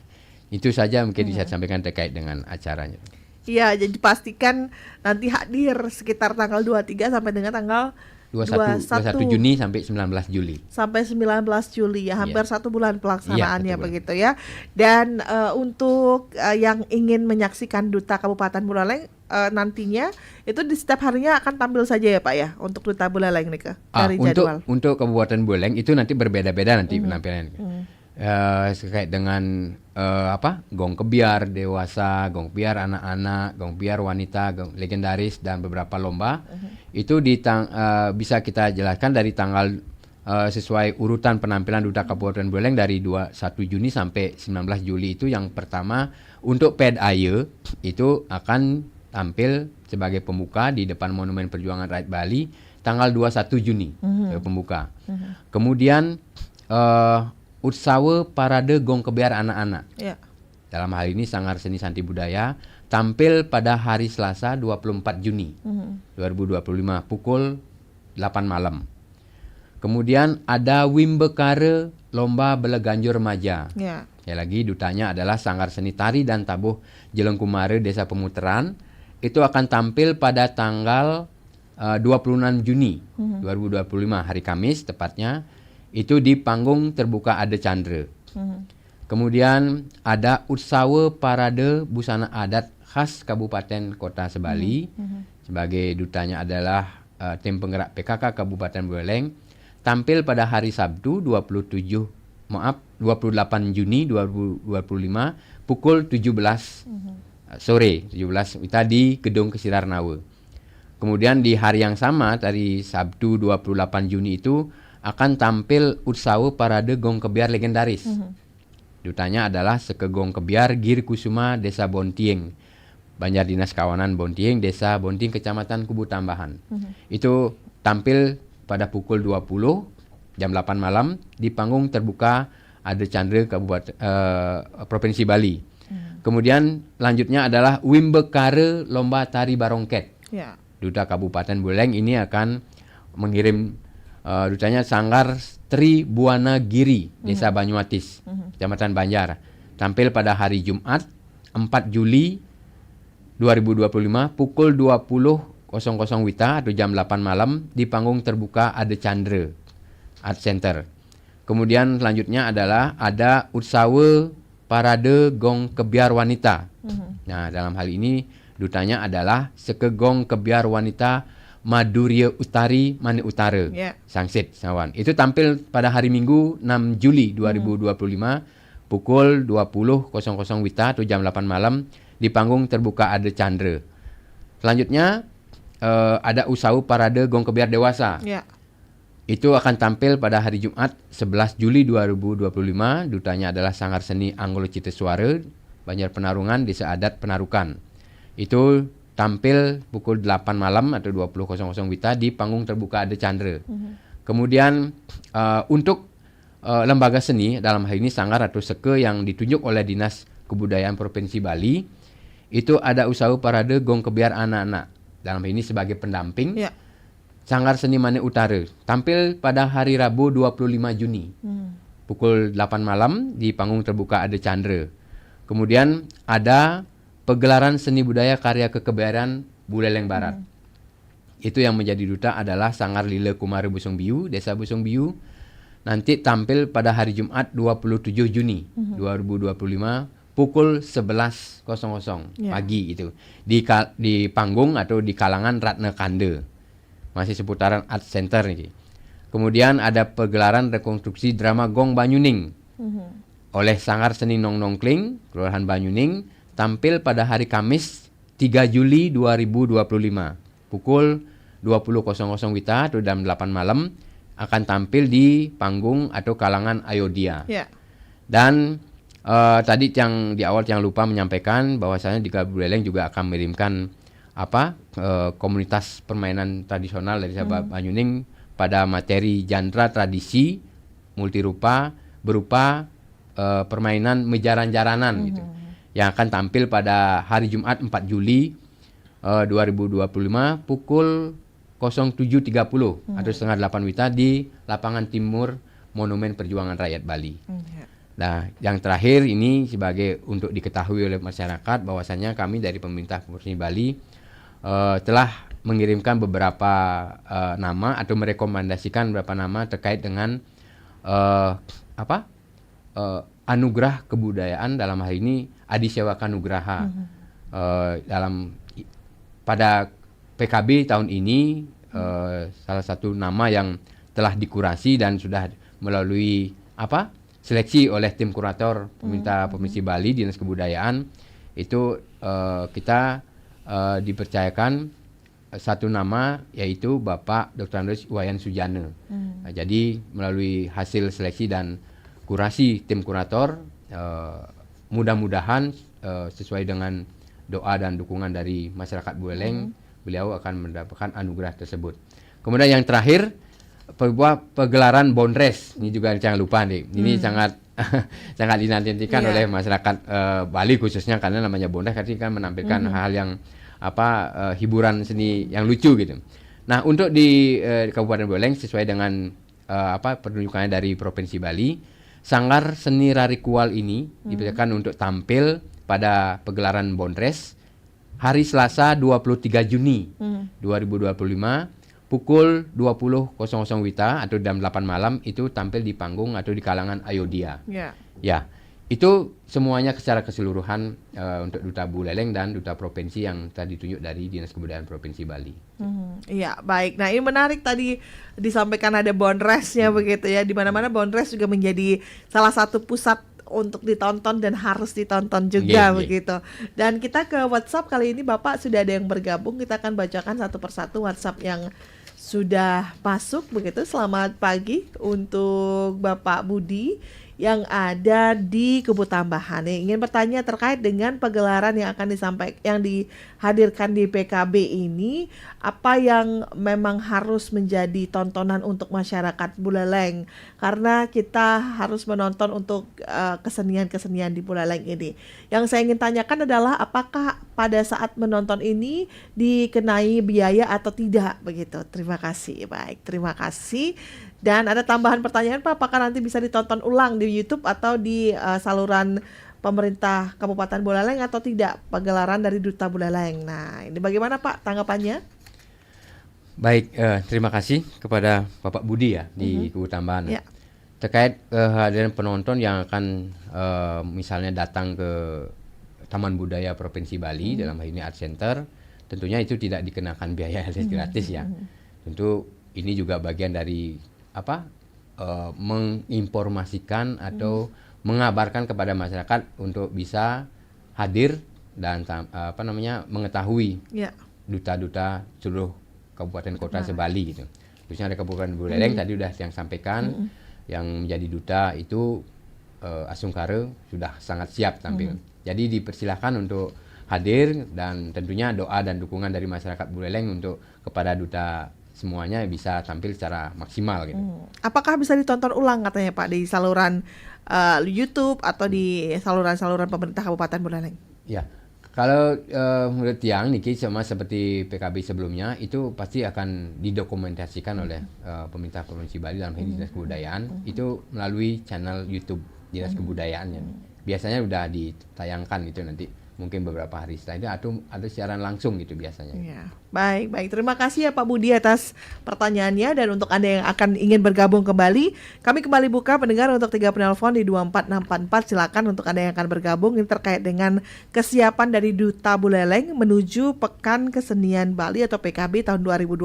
Itu saja mungkin bisa sampaikan terkait dengan acaranya. Iya, jadi pastikan nanti hadir sekitar tanggal 23 sampai dengan tanggal 21 Juni sampai 19 Juli. Sampai 19 Juli ya, hampir 1 bulan pelaksanaannya begitu ya. Dan untuk yang ingin menyaksikan Duta Kabupaten Buleleng nantinya itu di setiap harinya akan tampil saja ya Pak ya untuk Duta Buleleng nih dari jadwal. Untuk Kabupaten Buleleng itu nanti berbeda-beda nanti penampilannya. Terkait dengan gong kebiar dewasa, gong kebiar anak-anak, gong kebiar wanita, gong legendaris dan beberapa lomba itu bisa kita jelaskan dari tanggal sesuai urutan penampilan Duta Kabupaten Buleleng dari 1 Juni sampai 19 Juli itu. Yang pertama untuk Ped Aye itu akan tampil sebagai pembuka di depan Monumen Perjuangan Rakyat Bali tanggal 21 Juni pembuka. Kemudian Utsawa Parade Gong Kebiar Anak-anak. Ya. Dalam hal ini Sanggar Seni Santi Budaya tampil pada hari Selasa 24 Juni 2025 pukul 8 malam. Kemudian ada Wimbekare Lomba Beleganjur Remaja. Ya. Lagi dutanya adalah Sanggar Seni Tari dan Tabuh Jelengkumare Desa Pemuteran. Itu akan tampil pada tanggal 26 Juni 2025 hari Kamis tepatnya. Itu di panggung terbuka Ade Chandra. Kemudian ada Utsawa Parade Busana Adat khas Kabupaten Kota Sebali. Sebagai dutanya adalah tim penggerak PKK Kabupaten Buleleng. Tampil pada hari Sabtu 28 Juni 2025 pukul 17 sore 17 WITA di Gedung Kesirar Nawe. Kemudian di hari yang sama dari Sabtu 28 Juni itu akan tampil Utsawa Parade Gong Kebiar Legendaris. Dutanya adalah Seke Gong Kebiar Gir Kusuma Desa Bontieng. Banjar Dinas Kawanan Bonting, Desa Bonting, Kecamatan Kubu Tambahan. Itu tampil pada pukul 20 jam 8 malam di panggung terbuka Ade Chandra Kabupaten Provinsi Bali. Kemudian lanjutnya adalah Wimbekare Lomba Tari Barongket. Ya. Duta Kabupaten Buleleng ini akan mengirim dutanya Sanggar Tri Buana Giri, Desa Banyuatis, Kecamatan Banjar. Tampil pada hari Jumat 4 Juli 2025 pukul 20.00 WITA atau jam 8 malam di panggung terbuka Ade Chandra Art Center. Kemudian selanjutnya adalah ada Utsawa Parade Gong Kebiar Wanita. Nah, dalam hal ini dutanya adalah Sekegong Kebiar Wanita Madurya Utari Mane Utara. Sangsit Sawan. Itu tampil pada hari Minggu 6 Juli 2025 pukul 20.00 WITA atau jam 8 malam di panggung terbuka Ade Chandra. Selanjutnya ada Usau Parade Gong Kebiar Dewasa. Itu akan tampil pada hari Jumat 11 Juli 2025. Dutanya adalah Sanggar Seni Anggolo Cita Suara Banjar Penarungan Desa Adat Penarukan. Itu tampil pukul 8 malam atau 20.00 WITA di panggung terbuka Ade Chandra. Kemudian untuk lembaga seni dalam hal ini sanggar atau seke yang ditunjuk oleh Dinas Kebudayaan Provinsi Bali itu ada Usaha Parade Gong Kebiar Anak-anak. Dalam hal ini sebagai pendamping Sanggar Seni Mane Utara tampil pada hari Rabu 25 Juni pukul 8 malam di panggung terbuka Ade Chandra. Kemudian ada pegelaran seni budaya karya kekebiaran Buleleng Barat. Itu yang menjadi duta adalah Sanggar Lila Kumara Busung Biu, Desa Busung Biu. Nanti tampil pada hari Jumat 27 Juni 2025 pukul 11.00 pagi itu di panggung atau di kalangan Ratna Kande. Masih seputaran Art Center ini. Kemudian ada pegelaran rekonstruksi drama Gong Banyuning oleh Sanggar Seni Nong Nongkling, Kelurahan Banyuning, tampil pada hari Kamis 3 Juli 2025 pukul 20.00 WITA atau jam 8 malam akan tampil di panggung atau kalangan Ayodia. Dan tadi yang di awal yang lupa menyampaikan bahwasanya di Buleleng juga akan mengirimkan komunitas permainan tradisional dari Sabah Banyuning pada materi genre tradisi multirupa berupa permainan mejaran-jaranan gitu. Yang akan tampil pada hari Jumat 4 Juli 2025 pukul 07.30 atau setengah 8 WITA di lapangan timur Monumen Perjuangan Rakyat Bali. Nah, yang terakhir ini sebagai untuk diketahui oleh masyarakat bahwasannya kami dari pemerintah Provinsi Bali telah mengirimkan beberapa nama atau merekomendasikan beberapa nama terkait dengan anugerah kebudayaan dalam hal ini Adi Sewaka Nugraha. Pada PKB tahun ini salah satu nama yang telah dikurasi dan sudah melalui seleksi oleh tim kurator pemerintah Provinsi Bali Dinas Kebudayaan itu kita dipercayakan satu nama yaitu Bapak Dr. Andreas Wayan Sujana. Nah, jadi melalui hasil seleksi dan kurasi tim kurator mudah-mudahan sesuai dengan doa dan dukungan dari masyarakat Buleleng beliau akan mendapatkan anugerah tersebut. Kemudian yang terakhir pegelaran Bondres ini juga jangan lupa nih. Ini sangat sangat dinantikan oleh masyarakat Bali khususnya karena namanya Bondres kan menampilkan hal yang hiburan seni yang lucu gitu. Nah, untuk di Kabupaten Buleleng sesuai dengan penunjukannya dari Provinsi Bali, Sanggar Seni Rarikual ini dipersiapkan untuk tampil pada pegelaran Bondres hari Selasa 23 Juni 2025 pukul 20.00 WITA atau jam 8 malam itu tampil di panggung atau di kalangan Ayodia. Ya, itu semuanya secara keseluruhan untuk Duta Buleleng dan Duta Provinsi yang tadi ditunjuk dari Dinas Kebudayaan Provinsi Bali. Iya, baik. Nah, ini menarik tadi disampaikan ada Bondresnya begitu ya. Di mana-mana Bondres juga menjadi salah satu pusat untuk ditonton dan harus ditonton juga begitu. Dan kita ke WhatsApp kali ini Bapak sudah ada yang bergabung. Kita akan bacakan satu persatu WhatsApp yang sudah masuk begitu. Selamat pagi untuk Bapak Budi. yang ada di Kubu Tambahan. Nih, ingin bertanya terkait dengan pegelaran yang akan yang dihadirkan di PKB ini, apa yang memang harus menjadi tontonan untuk masyarakat Buleleng, karena kita harus menonton untuk kesenian-kesenian di Buleleng ini. Yang saya ingin tanyakan adalah apakah pada saat menonton ini dikenai biaya atau tidak begitu. Terima kasih. Baik, terima kasih. Dan ada tambahan pertanyaan Pak, apakah nanti bisa ditonton ulang di YouTube atau di saluran pemerintah Kabupaten Buleleng atau tidak pegelaran dari Duta Buleleng. Nah, ini bagaimana Pak tanggapannya? Baik, terima kasih kepada Bapak Budi ya di Kubu Tambahan. Ya. Terkait kehadiran penonton yang akan misalnya datang ke Taman Budaya Provinsi Bali, dalam hal ini Art Center, tentunya itu tidak dikenakan biaya gratis ya. Tentu ini juga bagian dari menginformasikan atau mengabarkan kepada masyarakat untuk bisa hadir dan mengetahui duta-duta seluruh kabupaten kota sebali gitu. Khususnya ada Kabupaten Buleleng tadi sudah yang sampaikan, yang menjadi duta itu Asungkare sudah sangat siap tampil. Jadi dipersilahkan untuk hadir dan tentunya doa dan dukungan dari masyarakat Buleleng untuk kepada duta semuanya bisa tampil secara maksimal gitu. Apakah bisa ditonton ulang katanya Pak di saluran YouTube atau di saluran-saluran pemerintah Kabupaten Buleleng? Ya, kalau menurut Tiang Niki sama seperti PKB sebelumnya itu pasti akan didokumentasikan oleh pemerintah Provinsi Bali dalam hal ini Dinas Kebudayaan itu melalui channel YouTube Dinas Kebudayaannya. Biasanya udah ditayangkan itu nanti. Mungkin beberapa hari setelah itu atau ada siaran langsung gitu biasanya. Ya, baik. Terima kasih ya Pak Budi atas pertanyaannya, dan untuk Anda yang akan ingin bergabung kembali, kami kembali buka pendengar untuk 3 penelpon di 24644. Silakan untuk Anda yang akan bergabung ini terkait dengan kesiapan dari Duta Buleleng menuju Pekan Kesenian Bali atau PKB tahun 2025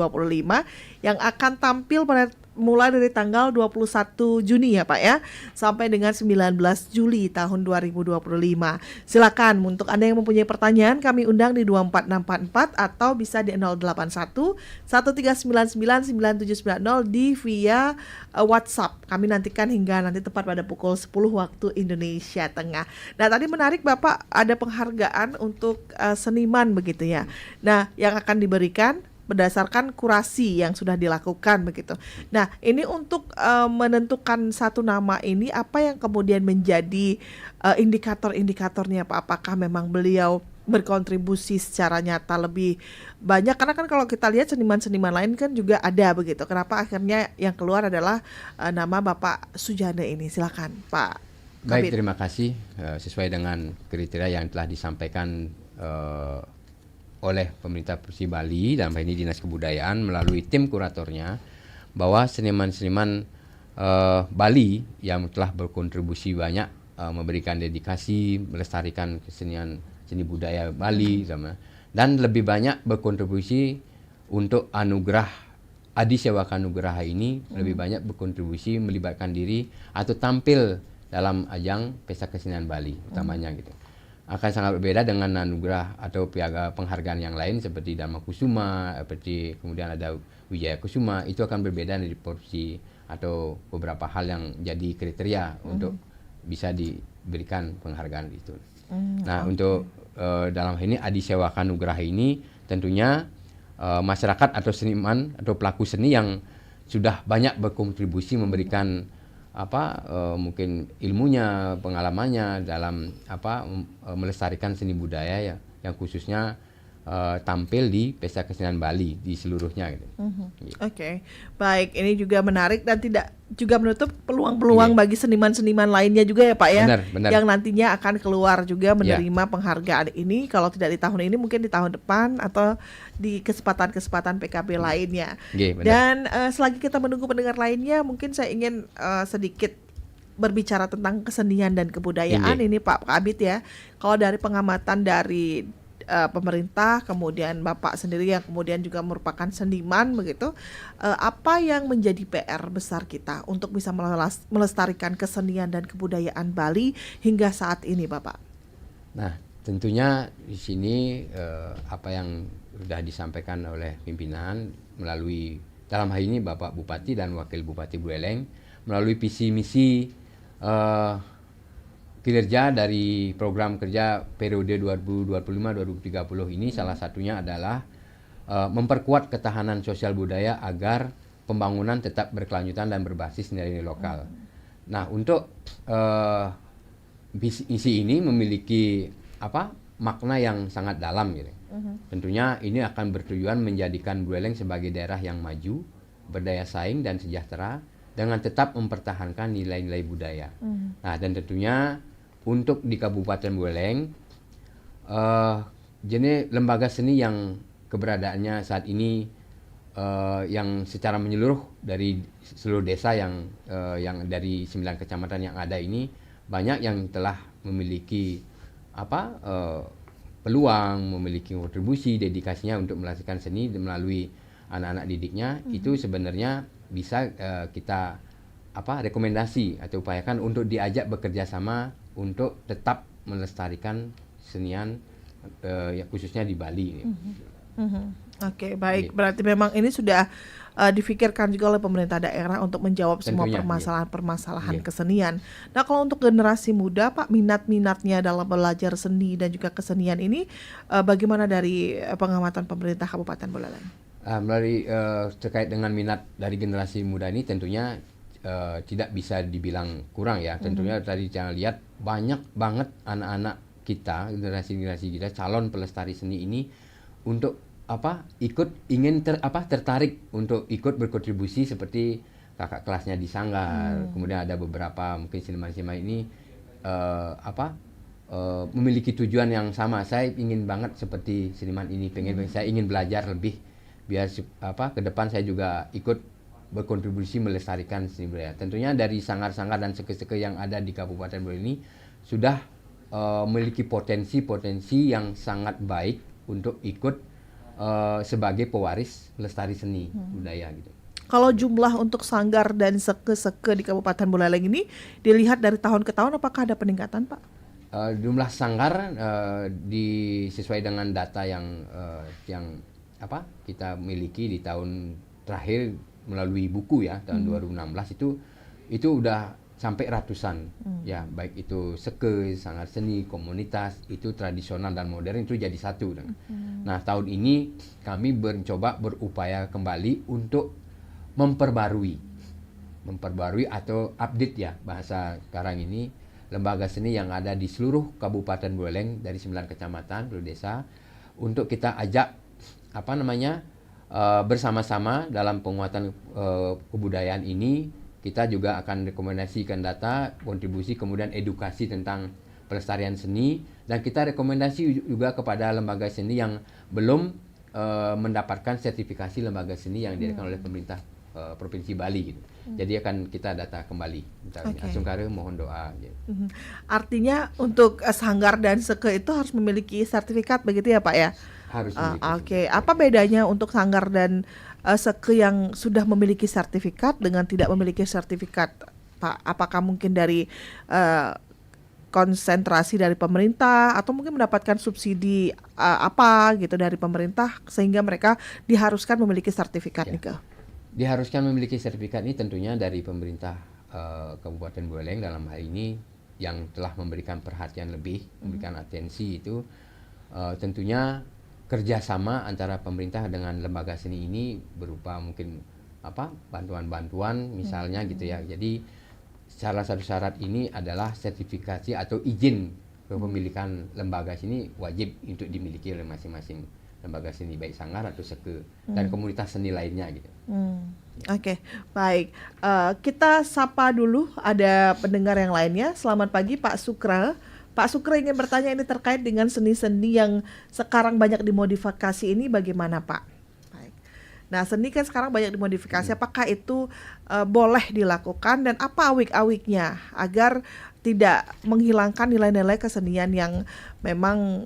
yang akan tampil mulai dari tanggal 21 Juni ya Pak ya, sampai dengan 19 Juli tahun 2025. Silakan untuk Anda yang mempunyai pertanyaan kami undang di 24644 atau bisa di 081 1399 9790 di via WhatsApp. Kami nantikan hingga nanti tepat pada pukul 10 waktu Indonesia Tengah. Nah, tadi menarik Bapak ada penghargaan untuk seniman begitu ya. Nah, yang akan diberikan berdasarkan kurasi yang sudah dilakukan begitu. Nah, ini untuk menentukan satu nama ini apa yang kemudian menjadi indikator-indikatornya Pak? Apakah memang beliau berkontribusi secara nyata lebih banyak? Karena kan kalau kita lihat seniman-seniman lain kan juga ada begitu. Kenapa akhirnya yang keluar adalah nama Bapak Sujana ini? Silakan Pak Baik, Kabit. terima kasih. Sesuai dengan kriteria yang telah disampaikan oleh pemerintah Provinsi Bali dalam hal ini Dinas Kebudayaan melalui tim kuratornya, bahwa seniman-seniman Bali yang telah berkontribusi banyak memberikan dedikasi melestarikan kesenian seni budaya Bali dan lebih banyak berkontribusi untuk anugerah Adi Sewaka Nugraha ini, lebih banyak berkontribusi melibatkan diri atau tampil dalam ajang Pesta Kesenian Bali utamanya gitu. Akan sangat berbeda dengan anugerah atau piagam penghargaan yang lain seperti Dharma Kusuma, seperti kemudian ada Wijaya Kusuma. Itu akan berbeda dari porsi atau beberapa hal yang jadi kriteria untuk bisa diberikan penghargaan itu. Nah, untuk dalam hal ini Adi Sewaka Nugraha ini tentunya masyarakat atau seniman atau pelaku seni yang sudah banyak berkontribusi memberikan mungkin ilmunya, pengalamannya dalam melestarikan seni budaya yang khususnya tampil di Pesta Kesenian Bali di seluruhnya gitu. Oke. Baik, ini juga menarik dan tidak juga menutup peluang-peluang bagi seniman-seniman lainnya juga ya Pak ya. Benar. Yang nantinya akan keluar juga menerima penghargaan ini, kalau tidak di tahun ini mungkin di tahun depan atau di kesempatan-kesempatan PKB lainnya. Dan selagi kita menunggu pendengar lainnya, mungkin saya ingin sedikit berbicara tentang kesenian dan kebudayaan ini Pak Kabit ya. Kalau dari pengamatan dari pemerintah, kemudian Bapak sendiri yang kemudian juga merupakan seniman begitu, apa yang menjadi PR besar kita untuk bisa melestarikan kesenian dan kebudayaan Bali hingga saat ini Bapak? Nah, tentunya di sini apa yang sudah disampaikan oleh pimpinan melalui dalam hal ini Bapak Bupati dan Wakil Bupati Buleleng melalui visi misi kinerja dari program kerja periode 2025-2030 ini salah satunya adalah memperkuat ketahanan sosial budaya agar pembangunan tetap berkelanjutan dan berbasis nilai-nilai lokal. Nah, untuk misi ini memiliki makna yang sangat dalam gitu. Tentunya ini akan bertujuan menjadikan Buleleng sebagai daerah yang maju, berdaya saing dan sejahtera dengan tetap mempertahankan nilai-nilai budaya. Nah, dan tentunya untuk di Kabupaten Buleleng, jenis lembaga seni yang keberadaannya saat ini yang secara menyeluruh dari seluruh desa yang dari 9 kecamatan yang ada ini, banyak yang telah memiliki peluang, memiliki kontribusi, dedikasinya untuk melestarikan seni melalui anak-anak didiknya. Itu sebenarnya bisa kita rekomendasi atau upayakan untuk diajak bekerja sama untuk tetap melestarikan senian khususnya di Bali. Oke, baik. Berarti memang ini sudah difikirkan juga oleh pemerintah daerah untuk menjawab semua Tentunya, permasalahan-permasalahan iya. kesenian. Nah, kalau untuk generasi muda, Pak, minat-minatnya dalam belajar seni dan juga kesenian ini bagaimana dari pengamatan pemerintah Kabupaten Buleleng? Melalui terkait dengan minat dari generasi muda ini tentunya tidak bisa dibilang kurang ya. Tentunya tadi jangan lihat banyak banget anak-anak kita, generasi-generasi kita, calon pelestari seni ini untuk tertarik untuk ikut berkontribusi seperti kakak kelasnya di Sanggar. Kemudian ada beberapa mungkin seniman-seniman ini memiliki tujuan yang sama. Saya ingin banget seperti seniman ini, saya ingin belajar lebih biar ke depan saya juga ikut berkontribusi melestarikan seni budaya. Tentunya dari sanggar-sanggar dan seke-seke yang ada di Kabupaten Buleleng ini sudah memiliki potensi-potensi yang sangat baik untuk ikut sebagai pewaris lestari seni budaya gitu. Kalau jumlah untuk sanggar dan seke-seke di Kabupaten Buleleng ini dilihat dari tahun ke tahun, apakah ada peningkatan, Pak? Jumlah sanggar sesuai dengan data yang kita miliki di tahun terakhir melalui buku ya tahun 2016 itu udah sampai ratusan ya, baik itu seke, sanggar seni, komunitas itu tradisional dan modern itu jadi satu. Nah, tahun ini kami mencoba berupaya kembali untuk memperbarui atau update ya bahasa sekarang ini lembaga seni yang ada di seluruh Kabupaten Buleleng dari 9 kecamatan, 10 desa untuk kita ajak bersama-sama dalam penguatan kebudayaan ini. Kita juga akan rekomendasikan data, kontribusi, kemudian edukasi tentang pelestarian seni, dan kita rekomendasi juga kepada lembaga seni yang belum mendapatkan sertifikasi lembaga seni yang diberikan oleh pemerintah Provinsi Bali gitu. Jadi akan kita data kembali. Asungkare mohon doa gitu. Artinya untuk sanggar dan seke itu harus memiliki sertifikat begitu ya, Pak ya? Harus memiliki. Oke. Apa bedanya untuk sanggar dan seke yang sudah memiliki sertifikat dengan tidak memiliki sertifikat, Pak? Apakah mungkin dari konsentrasi dari pemerintah atau mungkin mendapatkan subsidi apa gitu dari pemerintah sehingga mereka diharuskan memiliki sertifikat nih, Kak? Diharuskan memiliki sertifikat ini tentunya dari pemerintah Kabupaten Buleleng dalam hal ini yang telah memberikan perhatian lebih, memberikan atensi itu tentunya kerjasama antara pemerintah dengan lembaga seni ini berupa mungkin bantuan-bantuan misalnya gitu ya. Jadi salah satu syarat ini adalah sertifikasi atau izin kepemilikan lembaga seni wajib untuk dimiliki oleh masing-masing lembaga seni baik sanggar atau seke dan komunitas seni lainnya gitu. Oke, baik. Kita sapa dulu ada pendengar yang lainnya. Selamat pagi Pak Sukra. Pak Sukra ingin bertanya ini terkait dengan seni-seni yang sekarang banyak dimodifikasi ini bagaimana Pak? Baik. Nah, seni kan sekarang banyak dimodifikasi. Apakah itu boleh dilakukan dan apa awik-awiknya agar tidak menghilangkan nilai-nilai kesenian yang memang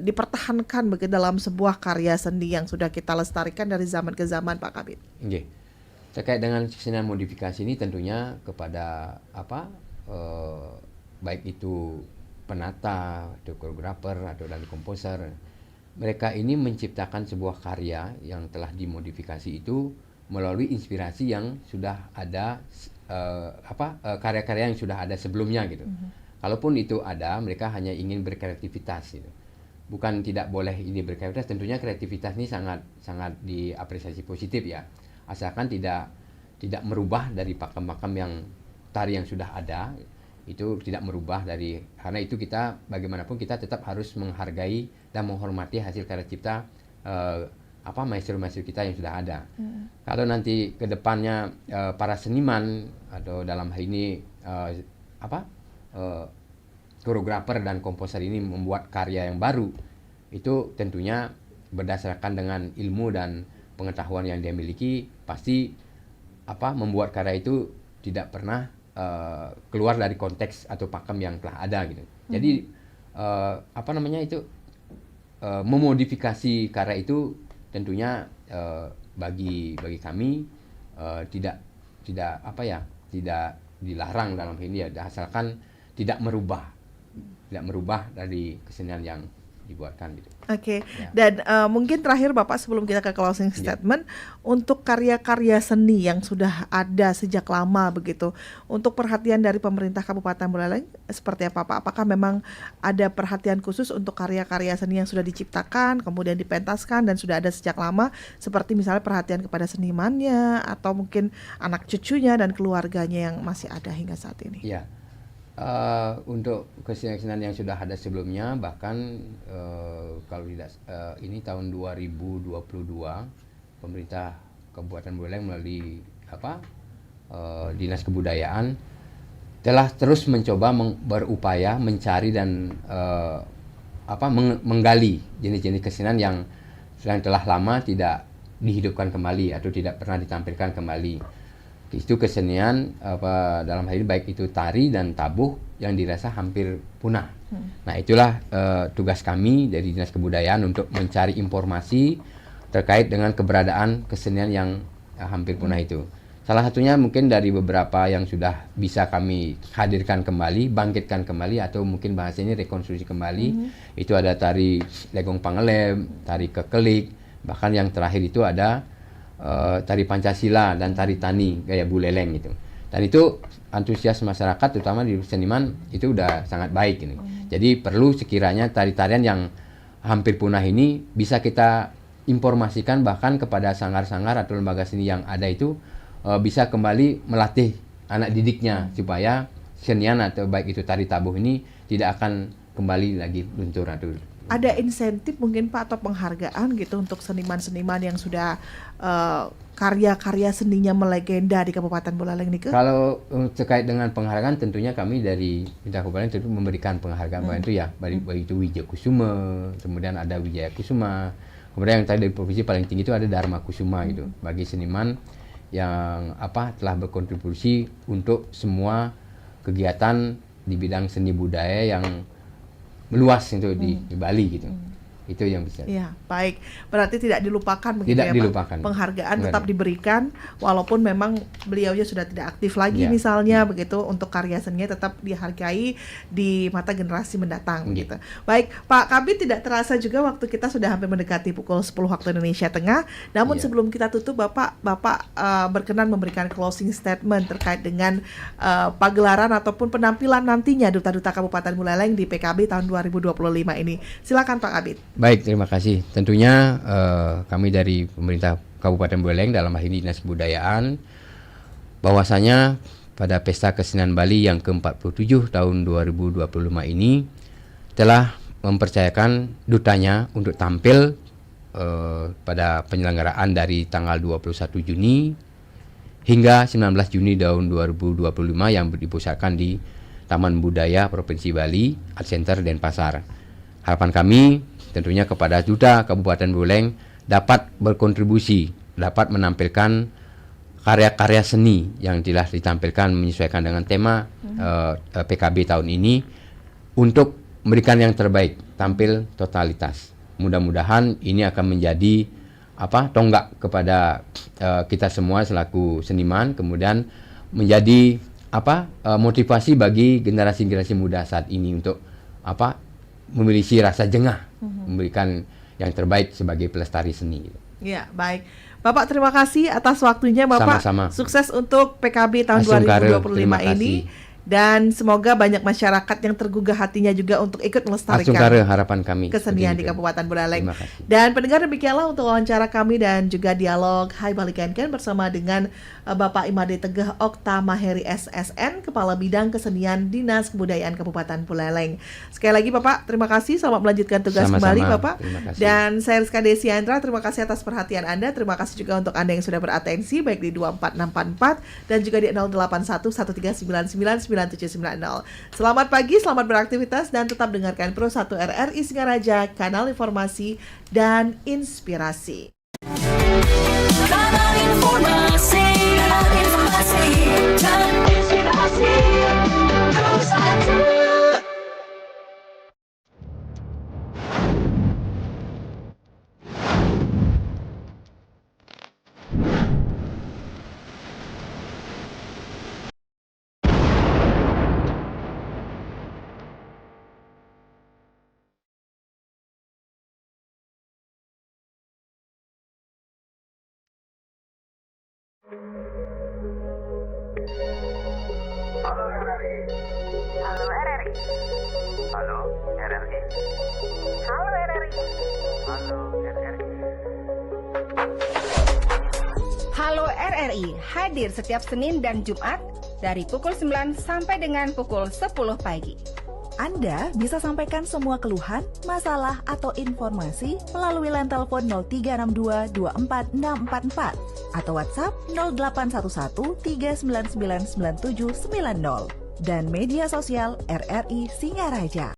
dipertahankan begitu dalam sebuah karya seni yang sudah kita lestarikan dari zaman ke zaman, Pak Kabid? Okay. Terkait dengan kesenian modifikasi ini tentunya kepada baik itu penata atau koreografer atau dan komposer, mereka ini menciptakan sebuah karya yang telah dimodifikasi itu melalui inspirasi yang sudah ada karya-karya yang sudah ada sebelumnya gitu. Kalaupun itu ada, mereka hanya ingin berkreativitas gitu. Bukan tidak boleh ini berkreativitas, tentunya kreativitas ini sangat sangat diapresiasi positif ya. Asalkan tidak merubah dari pakem-pakem yang tari yang sudah ada, itu tidak merubah dari, karena itu kita bagaimanapun kita tetap harus menghargai dan menghormati hasil karya cipta maestro-maestro kita yang sudah ada. Kalau nanti ke depannya para seniman atau dalam hal ini koreografer dan komposer ini membuat karya yang baru, itu tentunya berdasarkan dengan ilmu dan pengetahuan yang dia miliki, pasti membuat karya itu tidak pernah keluar dari konteks atau pakem yang telah ada gitu. Jadi memodifikasi karya itu tentunya bagi kami tidak dilarang dalam ini ya, asalkan tidak merubah dari kesenian yang dibuatkan gitu. Oke. Ya. Dan mungkin terakhir Bapak sebelum kita ke closing statement, untuk karya-karya seni yang sudah ada sejak lama begitu, untuk perhatian dari pemerintah Kabupaten Buleleng seperti apa Pak? Apakah memang ada perhatian khusus untuk karya-karya seni yang sudah diciptakan kemudian dipentaskan dan sudah ada sejak lama, seperti misalnya perhatian kepada senimannya atau mungkin anak cucunya dan keluarganya yang masih ada hingga saat ini? Iya. Untuk kesenian yang sudah ada sebelumnya, bahkan kalau tidak ini tahun 2022 pemerintah Kabupaten Buleleng melalui Dinas Kebudayaan telah terus mencoba berupaya mencari dan menggali jenis-jenis kesenian yang telah lama tidak dihidupkan kembali atau tidak pernah ditampilkan kembali. Itu kesenian dalam hal ini baik itu tari dan tabuh yang dirasa hampir punah. Nah, itulah tugas kami dari Dinas Kebudayaan untuk mencari informasi terkait dengan keberadaan kesenian yang hampir punah itu. Salah satunya mungkin dari beberapa yang sudah bisa kami hadirkan kembali, bangkitkan kembali, atau mungkin bahasanya rekonstruksi kembali. Itu ada tari Legong Pangelem, tari Kekelik, bahkan yang terakhir itu ada tari Pancasila dan tari Tani gaya Buleleng gitu. Dan itu antusias masyarakat terutama di seniman itu udah sangat baik ini. Jadi perlu sekiranya tari-tarian yang hampir punah ini bisa kita informasikan bahkan kepada sanggar-sanggar atau lembaga seni yang ada itu bisa kembali melatih anak didiknya supaya senian atau baik itu tari tabuh ini tidak akan kembali lagi luntur atau ada insentif mungkin Pak atau penghargaan gitu untuk seniman-seniman yang sudah karya-karya seninya melegenda di Kabupaten Buleleng nih? Kalau terkait dengan penghargaan, tentunya kami dari Pemerintah Kabupaten tentu memberikan penghargaan itu ya, baik itu Wijaya Kusuma, kemudian ada Wijaya Kusuma, kemudian yang tadi dari provinsi paling tinggi itu ada Dharma Kusuma gitu, bagi seniman yang telah berkontribusi untuk semua kegiatan di bidang seni budaya yang meluas itu di Bali gitu. Itu yang bisa. Ya, baik. Berarti tidak dilupakan begitu tidak ya dilupakan. Pak? Penghargaan tetap diberikan walaupun memang beliaunya sudah tidak aktif lagi misalnya begitu, untuk karya seninya tetap dihargai di mata generasi mendatang begitu. Baik, Pak Kabid, tidak terasa juga waktu kita sudah hampir mendekati pukul 10 waktu Indonesia Tengah. Namun sebelum kita tutup, Bapak berkenan memberikan closing statement terkait dengan pagelaran ataupun penampilan nantinya Duta-Duta Kabupaten Buleleng di PKB tahun 2025 ini. Silakan Pak Kabid. Baik, terima kasih. Tentunya kami dari pemerintah Kabupaten Buleleng dalam hal ini Dinas Kebudayaan, bahwasanya pada Pesta Kesenian Bali yang ke-47 tahun 2025 ini telah mempercayakan dutanya untuk tampil pada penyelenggaraan dari tanggal 21 Juni hingga 19 Juni tahun 2025 yang dipusatkan di Taman Budaya Provinsi Bali, Art Center Denpasar. Harapan kami tentunya kepada Duta Kabupaten Buleleng dapat berkontribusi, dapat menampilkan karya-karya seni yang telah ditampilkan menyesuaikan dengan tema PKB tahun ini untuk memberikan yang terbaik, tampil totalitas. Mudah-mudahan ini akan menjadi tonggak kepada kita semua selaku seniman, kemudian menjadi motivasi bagi generasi-generasi muda saat ini untuk memiliki rasa jengah, memberikan yang terbaik sebagai pelestari seni. Ya, baik. Bapak terima kasih atas waktunya Bapak. Sama-sama. Sukses untuk PKB tahun Asungkare, 2025 terima ini. Dan semoga banyak masyarakat yang tergugah hatinya juga untuk ikut melestarikan Asungkare harapan kami. kesenian di Seperti itu. Kabupaten Buleleng. Terima kasih. Dan pendengar, demikianlah untuk wawancara kami dan juga dialog Hai Balikenken bersama dengan Bapak Imade Tegeh Okta Maheri SSN, Kepala Bidang Kesenian Dinas Kebudayaan Kabupaten Buleleng. Sekali lagi Bapak, terima kasih. Selamat melanjutkan tugas Sama-sama. kembali Bapak. Terima kasih. Dan saya Rizka Desiandra, terima kasih atas perhatian Anda. Terima kasih juga untuk Anda yang sudah beratensi baik di 24644 dan juga di 081139999790. Selamat pagi, selamat beraktivitas dan tetap dengarkan Pro 1 RRI Singaraja, kanal informasi dan inspirasi. Kanal informasi dan inspirasi Pro 1. Halo RRI. Halo RRI. Halo RRI. Halo RRI. Halo RRI. Halo RRI hadir setiap Senin dan Jumat dari pukul 9 sampai dengan pukul 10 pagi. Anda bisa sampaikan semua keluhan, masalah, atau informasi melalui line telepon 0362 24644 atau WhatsApp 0811 3999790 dan media sosial RRI Singaraja.